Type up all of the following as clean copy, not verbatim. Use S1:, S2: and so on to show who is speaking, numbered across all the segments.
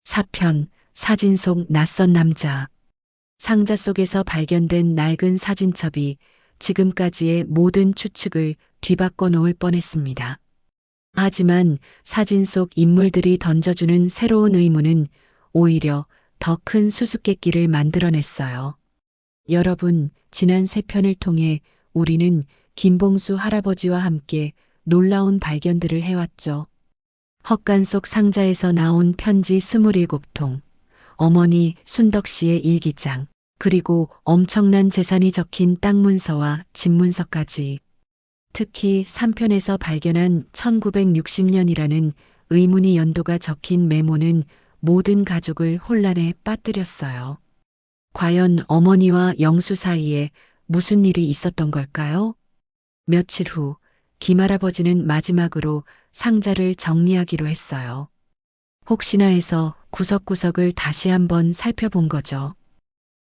S1: 4편 사진 속 낯선 남자. 상자 속에서 발견된 낡은 사진첩이 지금까지의 모든 추측을 뒤바꿔 놓을 뻔했습니다. 하지만 사진 속 인물들이 던져주는 새로운 의문은 오히려 더 큰 수수께끼를 만들어냈어요. 여러분, 지난 3편을 통해 우리는 김봉수 할아버지와 함께 놀라운 발견들을 해왔죠. 헛간 속 상자에서 나온 편지 27통, 어머니 순덕 씨의 일기장, 그리고 엄청난 재산이 적힌 땅 문서와 집 문서까지. 특히 3편에서 발견한 1960년이라는 의문의 연도가 적힌 메모는 모든 가족을 혼란에 빠뜨렸어요. 과연 어머니와 영수 사이에 무슨 일이 있었던 걸까요? 며칠 후 김할아버지는 마지막으로 상자를 정리하기로 했어요. 혹시나 해서 구석구석을 다시 한번 살펴본 거죠.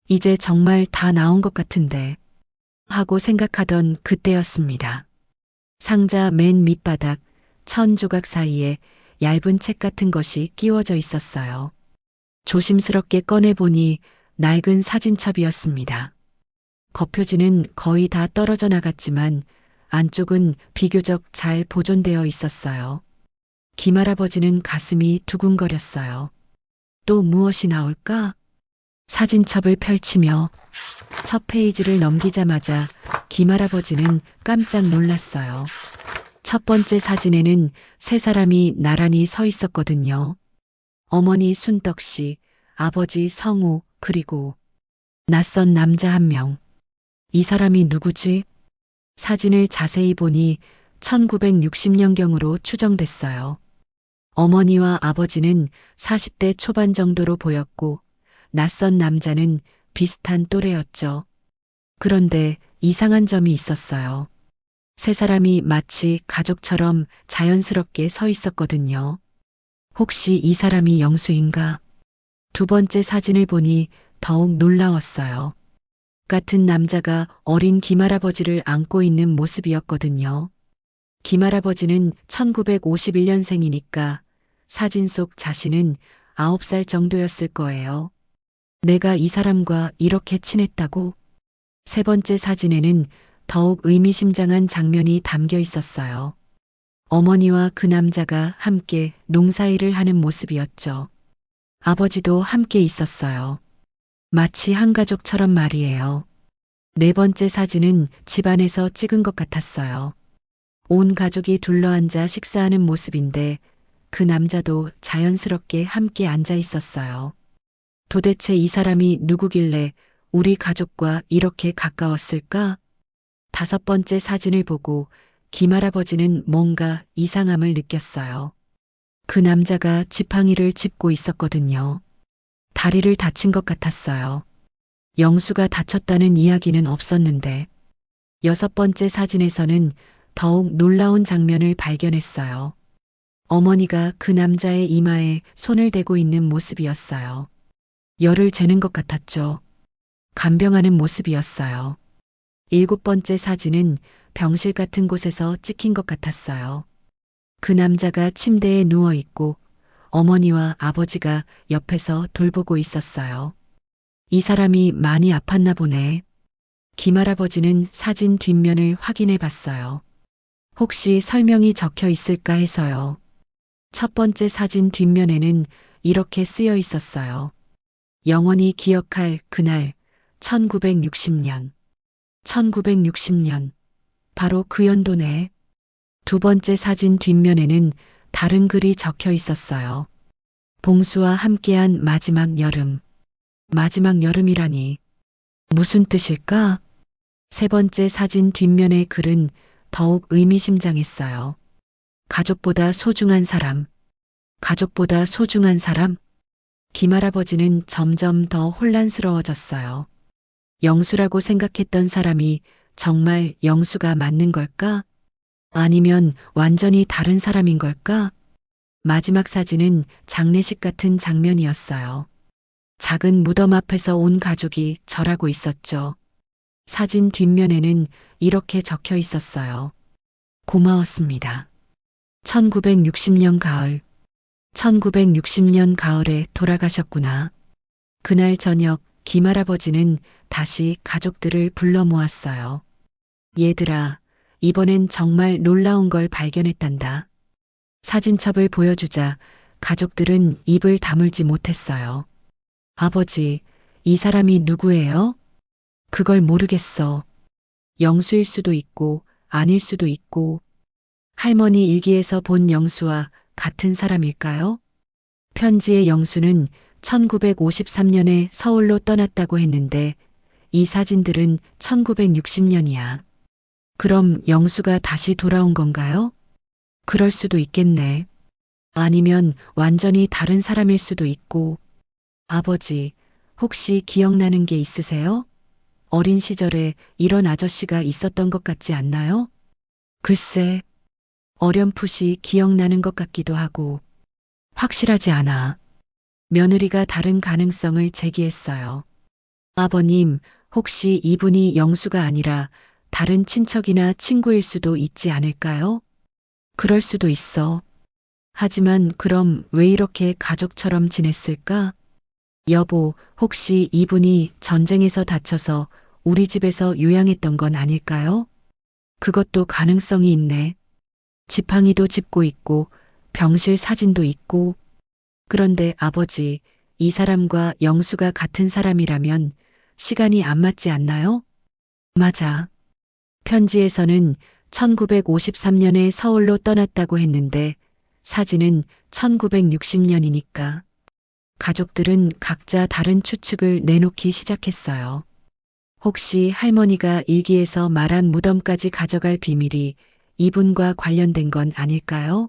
S1: 이제 정말 다 나온 것 같은데 하고 생각하던 그때였습니다. 상자 맨 밑바닥 1000조각 사이에 얇은 책 같은 것이 끼워져 있었어요. 조심스럽게 꺼내보니 낡은 사진첩이었습니다. 겉표지는 거의 다 떨어져 나갔지만 안쪽은 비교적 잘 보존되어 있었어요. 김할아버지는 가슴이 두근거렸어요. 또 무엇이 나올까? 사진첩을 펼치며 첫 페이지를 넘기자마자 김할아버지는 깜짝 놀랐어요. 첫 번째 사진에는 세 사람이 나란히 서 있었거든요. 어머니 순덕 씨, 아버지 성우, 그리고 낯선 남자 한 명. 이 사람이 누구지? 사진을 자세히 보니 1960년경으로 추정됐어요. 어머니와 아버지는 40대 초반 정도로 보였고 낯선 남자는 비슷한 또래였죠. 그런데 이상한 점이 있었어요. 세 사람이 마치 가족처럼 자연스럽게 서 있었거든요. 혹시 이 사람이 영수인가? 두 번째 사진을 보니 더욱 놀라웠어요. 같은 남자가 어린 김할아버지를 안고 있는 모습이었거든요. 김할아버지는 1951년생이니까 사진 속 자신은 9살 정도였을 거예요. 내가 이 사람과 이렇게 친했다고? 세 번째 사진에는 더욱 의미심장한 장면이 담겨 있었어요. 어머니와 그 남자가 함께 농사일을 하는 모습이었죠. 아버지도 함께 있었어요. 마치 한 가족처럼 말이에요. 네 번째 사진은 집안에서 찍은 것 같았어요. 온 가족이 둘러앉아 식사하는 모습인데 그 남자도 자연스럽게 함께 앉아 있었어요. 도대체 이 사람이 누구길래 우리 가족과 이렇게 가까웠을까? 다섯 번째 사진을 보고 김할아버지는 뭔가 이상함을 느꼈어요. 그 남자가 지팡이를 짚고 있었거든요. 다리를 다친 것 같았어요. 영수가 다쳤다는 이야기는 없었는데 여섯 번째 사진에서는 더욱 놀라운 장면을 발견했어요. 어머니가 그 남자의 이마에 손을 대고 있는 모습이었어요. 열을 재는 것 같았죠. 간병하는 모습이었어요. 일곱 번째 사진은 병실 같은 곳에서 찍힌 것 같았어요. 그 남자가 침대에 누워 있고 어머니와 아버지가 옆에서 돌보고 있었어요. 이 사람이 많이 아팠나 보네. 김할아버지는 사진 뒷면을 확인해 봤어요. 혹시 설명이 적혀 있을까 해서요. 첫 번째 사진 뒷면에는 이렇게 쓰여 있었어요. 영원히 기억할 그날 1960년. 1960년. 바로 그 연도네. 두 번째 사진 뒷면에는 다른 글이 적혀 있었어요. 봉수와 함께한 마지막 여름. 마지막 여름이라니. 무슨 뜻일까? 세 번째 사진 뒷면의 글은 더욱 의미심장했어요. 가족보다 소중한 사람. 가족보다 소중한 사람? 김할아버지는 점점 더 혼란스러워졌어요. 영수라고 생각했던 사람이 정말 영수가 맞는 걸까? 아니면 완전히 다른 사람인 걸까? 마지막 사진은 장례식 같은 장면이었어요. 작은 무덤 앞에서 온 가족이 절하고 있었죠. 사진 뒷면에는 이렇게 적혀 있었어요. 고마웠습니다. 1960년 가을. 1960년 가을에 돌아가셨구나. 그날 저녁 김할아버지는 다시 가족들을 불러 모았어요. 얘들아, 이번엔 정말 놀라운 걸 발견했단다. 사진첩을 보여주자 가족들은 입을 다물지 못했어요. 아버지, 이 사람이 누구예요? 그걸 모르겠어. 영수일 수도 있고 아닐 수도 있고. 할머니 일기에서 본 영수와 같은 사람일까요? 편지의 영수는 1953년에 서울로 떠났다고 했는데 이 사진들은 1960년이야. 그럼 영수가 다시 돌아온 건가요? 그럴 수도 있겠네. 아니면 완전히 다른 사람일 수도 있고. 아버지, 혹시 기억나는 게 있으세요? 어린 시절에 이런 아저씨가 있었던 것 같지 않나요? 글쎄, 어렴풋이 기억나는 것 같기도 하고, 확실하지 않아. 며느리가 다른 가능성을 제기했어요. 아버님, 혹시 이분이 영수가 아니라 다른 친척이나 친구일 수도 있지 않을까요? 그럴 수도 있어. 하지만 그럼 왜 이렇게 가족처럼 지냈을까? 여보, 혹시 이분이 전쟁에서 다쳐서 우리 집에서 요양했던 건 아닐까요? 그것도 가능성이 있네. 지팡이도 짚고 있고 병실 사진도 있고. 그런데 아버지, 이 사람과 영수가 같은 사람이라면 시간이 안 맞지 않나요? 맞아. 편지에서는 1953년에 서울로 떠났다고 했는데 사진은 1960년이니까. 가족들은 각자 다른 추측을 내놓기 시작했어요. 혹시 할머니가 일기에서 말한 무덤까지 가져갈 비밀이 이분과 관련된 건 아닐까요?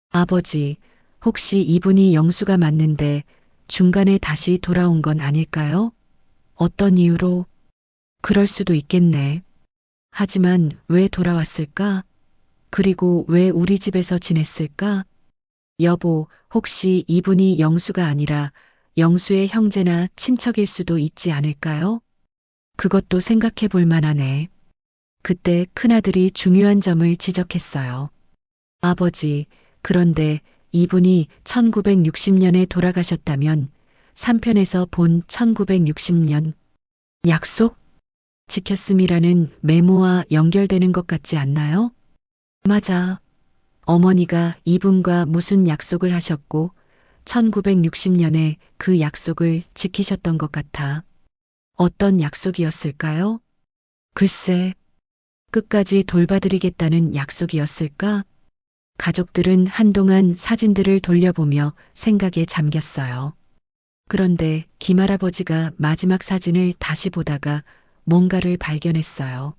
S1: 아버지, 혹시 이분이 영수가 맞는데 중간에 다시 돌아온 건 아닐까요? 어떤 이유로? 그럴 수도 있겠네. 하지만 왜 돌아왔을까? 그리고 왜 우리 집에서 지냈을까? 여보, 혹시 이분이 영수가 아니라 영수의 형제나 친척일 수도 있지 않을까요? 그것도 생각해 볼 만하네. 그때 큰아들이 중요한 점을 지적했어요. 아버지, 그런데 이분이 1960년에 돌아가셨다면 3편에서 본 1960년 약속? 지켰음이라는 메모와 연결되는 것 같지 않나요? 맞아. 어머니가 이분과 무슨 약속을 하셨고 1960년에 그 약속을 지키셨던 것 같아. 어떤 약속이었을까요? 글쎄, 끝까지 돌봐드리겠다는 약속이었을까? 가족들은 한동안 사진들을 돌려보며 생각에 잠겼어요. 그런데 김할아버지가 마지막 사진을 다시 보다가 뭔가를 발견했어요.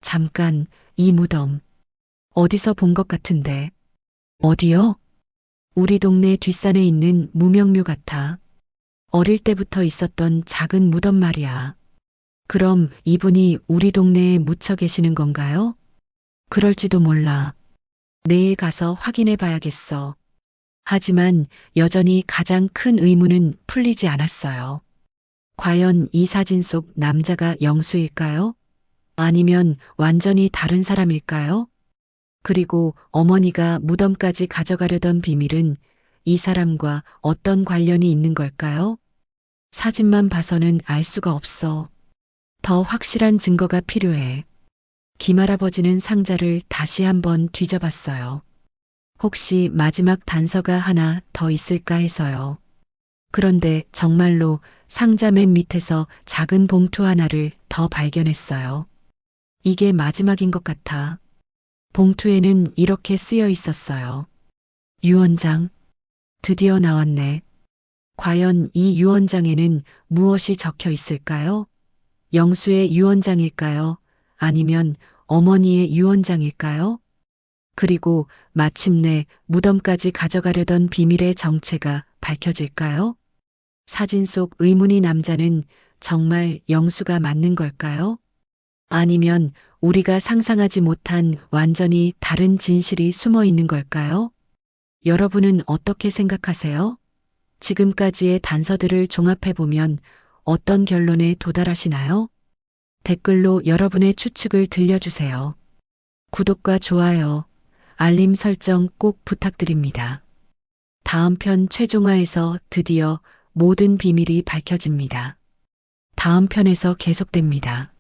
S1: 잠깐, 이 무덤. 어디서 본 것 같은데. 어디요? 우리 동네 뒷산에 있는 무명묘 같아. 어릴 때부터 있었던 작은 무덤 말이야. 그럼 이분이 우리 동네에 묻혀 계시는 건가요? 그럴지도 몰라. 내일 가서 확인해 봐야겠어. 하지만 여전히 가장 큰 의문은 풀리지 않았어요. 과연 이 사진 속 남자가 영수일까요? 아니면 완전히 다른 사람일까요? 그리고 어머니가 무덤까지 가져가려던 비밀은 이 사람과 어떤 관련이 있는 걸까요? 사진만 봐서는 알 수가 없어. 더 확실한 증거가 필요해. 김할아버지는 상자를 다시 한번 뒤져봤어요. 혹시 마지막 단서가 하나 더 있을까 해서요. 그런데 정말로 상자 맨 밑에서 작은 봉투 하나를 더 발견했어요. 이게 마지막인 것 같아. 봉투에는 이렇게 쓰여 있었어요. 유언장. 드디어 나왔네. 과연 이 유언장에는 무엇이 적혀 있을까요? 영수의 유언장일까요? 아니면 어머니의 유언장일까요? 그리고 마침내 무덤까지 가져가려던 비밀의 정체가 밝혀질까요? 사진 속 의문의 남자는 정말 영수가 맞는 걸까요? 아니면 우리가 상상하지 못한 완전히 다른 진실이 숨어 있는 걸까요? 여러분은 어떻게 생각하세요? 지금까지의 단서들을 종합해보면 어떤 결론에 도달하시나요? 댓글로 여러분의 추측을 들려주세요. 구독과 좋아요, 알림 설정 꼭 부탁드립니다. 다음 편 최종화에서 드디어 모든 비밀이 밝혀집니다. 다음 편에서 계속됩니다.